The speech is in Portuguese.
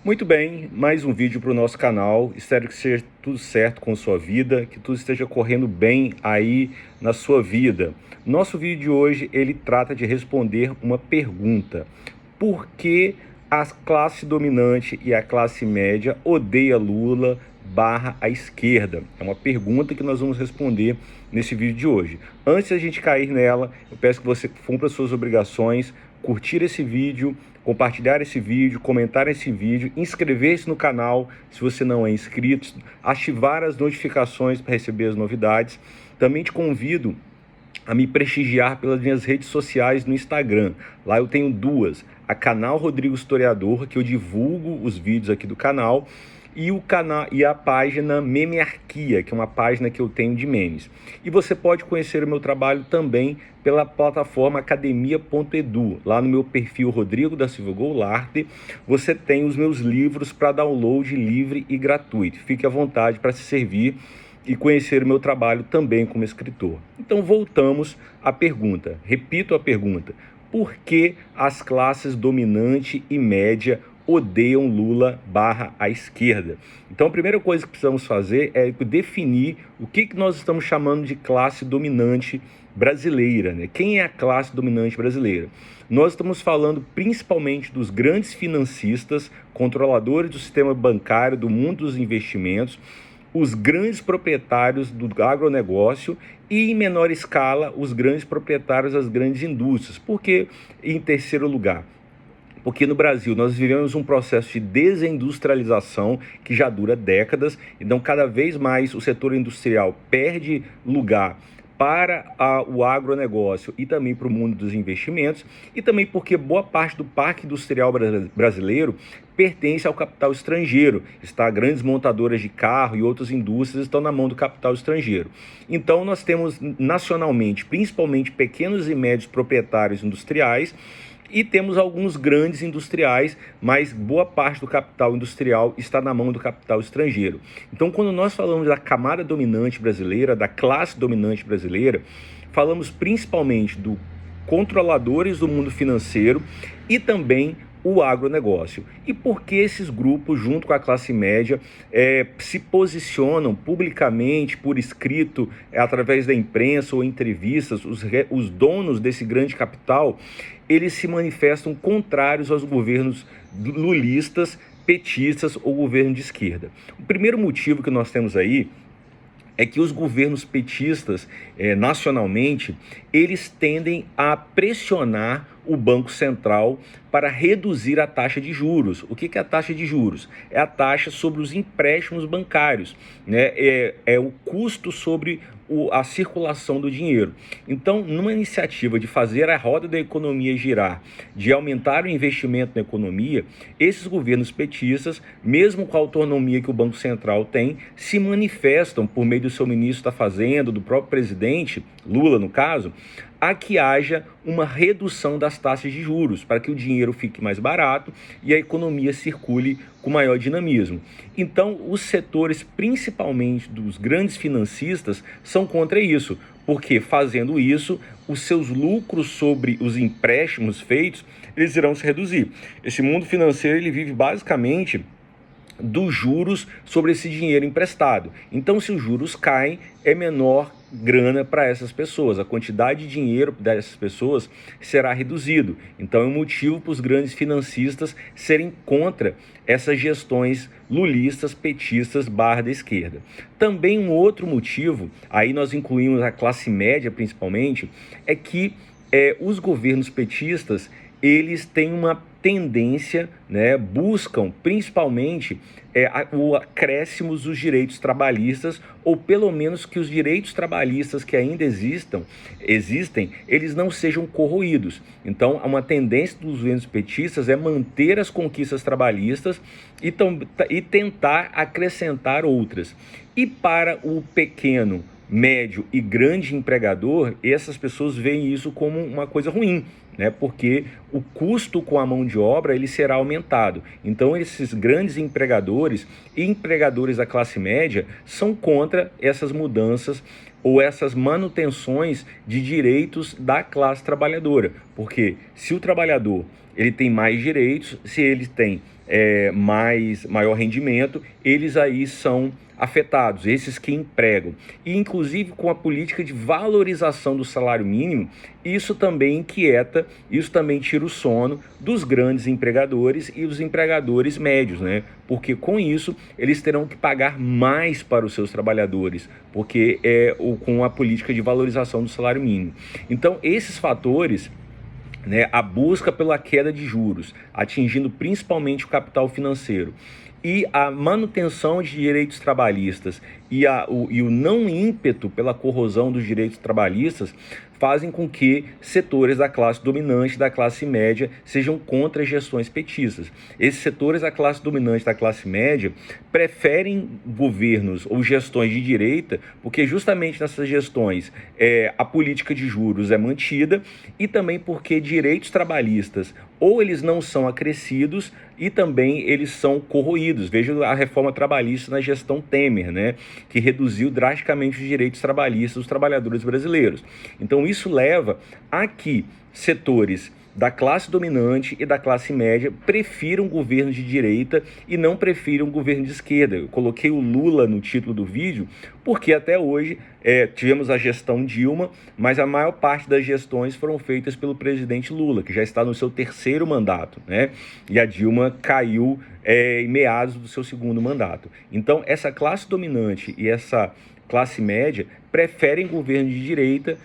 Muito bem, mais um vídeo para o nosso canal. Espero que seja tudo certo com sua vida, que tudo esteja correndo bem aí na sua vida. Nosso vídeo de hoje, ele trata de responder uma pergunta. Por que a classe dominante e a classe média odeia Lula barra a esquerda? É uma pergunta que nós vamos responder nesse vídeo de hoje. Antes de a gente cair nela, eu peço que você cumpra suas obrigações, curtir esse vídeo, compartilhar esse vídeo, comentar esse vídeo, inscrever-se no canal se você não é inscrito, ativar as notificações para receber as novidades. Também te convido a me prestigiar pelas minhas redes sociais no Instagram. Lá eu tenho duas, a Canal Rodrigo Historiador, que eu divulgo os vídeos aqui do canal, e a página Memearquia, que é uma página que eu tenho de memes. E você pode conhecer o meu trabalho também pela plataforma academia.edu. Lá no meu perfil Rodrigo da Silva Goulart, você tem os meus livros para download livre e gratuito. Fique à vontade para se servir e conhecer o meu trabalho também como escritor. Então voltamos à pergunta. Repito a pergunta. Por que as classes dominante e média odeiam Lula barra a esquerda? Então a primeira coisa que precisamos fazer é definir o que nós estamos chamando de classe dominante brasileira, né? Quem é a classe dominante brasileira? Nós estamos falando principalmente dos grandes financistas, controladores do sistema bancário, do mundo dos investimentos, os grandes proprietários do agronegócio e, em menor escala, os grandes proprietários das grandes indústrias. Por que em terceiro lugar? Porque no Brasil nós vivemos um processo de desindustrialização que já dura décadas, então cada vez mais o setor industrial perde lugar para o agronegócio e também para o mundo dos investimentos, e também porque boa parte do parque industrial brasileiro pertence ao capital estrangeiro. Grandes montadoras de carro e outras indústrias estão na mão do capital estrangeiro. Então nós temos nacionalmente, principalmente pequenos e médios proprietários industriais, e temos alguns grandes industriais, mas boa parte do capital industrial está na mão do capital estrangeiro. Então, quando nós falamos da camada dominante brasileira, da classe dominante brasileira, falamos principalmente dos controladores do mundo financeiro e também o agronegócio. E por que esses grupos, junto com a classe média, se posicionam publicamente, por escrito, através da imprensa ou entrevistas, os donos desse grande capital, eles se manifestam contrários aos governos lulistas, petistas ou governo de esquerda? O primeiro motivo que nós temos aí é que os governos petistas, nacionalmente, eles tendem a pressionar o Banco Central para reduzir a taxa de juros. O que é a taxa de juros? É a taxa sobre os empréstimos bancários, né? É o custo sobre a circulação do dinheiro. Então, numa iniciativa de fazer a roda da economia girar, de aumentar o investimento na economia, esses governos petistas, mesmo com a autonomia que o Banco Central tem, se manifestam por meio do seu ministro da Fazenda, do próprio presidente, Lula no caso, a que haja uma redução das taxas de juros, para que o dinheiro fique mais barato e a economia circule com maior dinamismo. Então, os setores, principalmente dos grandes financistas, são contra isso, porque fazendo isso, os seus lucros sobre os empréstimos feitos, eles irão se reduzir. Esse mundo financeiro, ele vive basicamente dos juros sobre esse dinheiro emprestado. Então, se os juros caem, é menor grana para essas pessoas, a quantidade de dinheiro dessas pessoas será reduzido. Então é um motivo para os grandes financistas serem contra essas gestões lulistas, petistas, barra da esquerda. Também um outro motivo, aí nós incluímos a classe média principalmente, é que os governos petistas, eles têm uma tendência, né, buscam principalmente o acréscimo dos direitos trabalhistas, ou pelo menos que os direitos trabalhistas que ainda existem, eles não sejam corroídos. Então, uma tendência dos governos petistas é manter as conquistas trabalhistas e tentar acrescentar outras. E para o pequeno, médio e grande empregador, essas pessoas veem isso como uma coisa ruim, né? Porque o custo com a mão de obra ele será aumentado. Então esses grandes empregadores e empregadores da classe média são contra essas mudanças ou essas manutenções de direitos da classe trabalhadora. Porque se o trabalhador ele tem mais direitos, se ele tem maior rendimento, eles aí são afetados, esses que empregam. E, inclusive, com a política de valorização do salário mínimo, isso também inquieta, isso também tira o sono dos grandes empregadores e dos empregadores médios, né? Porque com isso eles terão que pagar mais para os seus trabalhadores, porque com a política de valorização do salário mínimo. Então, esses fatores, né, a busca pela queda de juros, atingindo principalmente o capital financeiro, e a manutenção de direitos trabalhistas e o não ímpeto pela corrosão dos direitos trabalhistas fazem com que setores da classe dominante, da classe média, sejam contra gestões petistas. Esses setores da classe dominante, da classe média, preferem governos ou gestões de direita, porque justamente nessas gestões a política de juros é mantida e também porque direitos trabalhistas ou eles não são acrescidos e também eles são corroídos. Veja a reforma trabalhista na gestão Temer, né, que reduziu drasticamente os direitos trabalhistas dos trabalhadores brasileiros. Então isso leva a que setores da classe dominante e da classe média prefiram governos de direita e não prefiram governo de esquerda. Eu coloquei o Lula no título do vídeo porque até hoje tivemos a gestão Dilma, mas a maior parte das gestões foram feitas pelo presidente Lula, que já está no seu terceiro mandato, né? E a Dilma caiu em meados do seu segundo mandato. Então, essa classe dominante e essa classe média preferem governo de direita